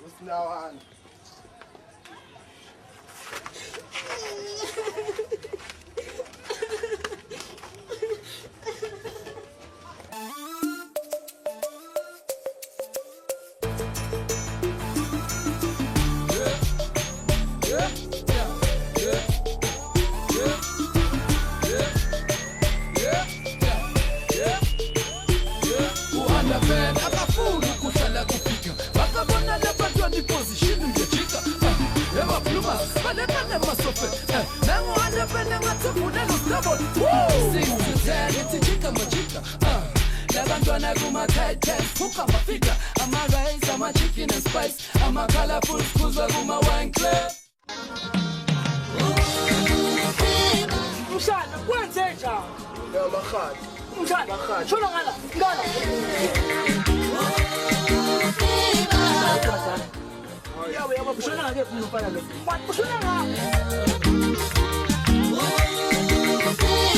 Usinawana. Mshana, kwenze njani? Ya makhadi. Mshana, shona ngala, ngala. Yawe yabo kushona ngeke kumfana lo. Kushona ngala.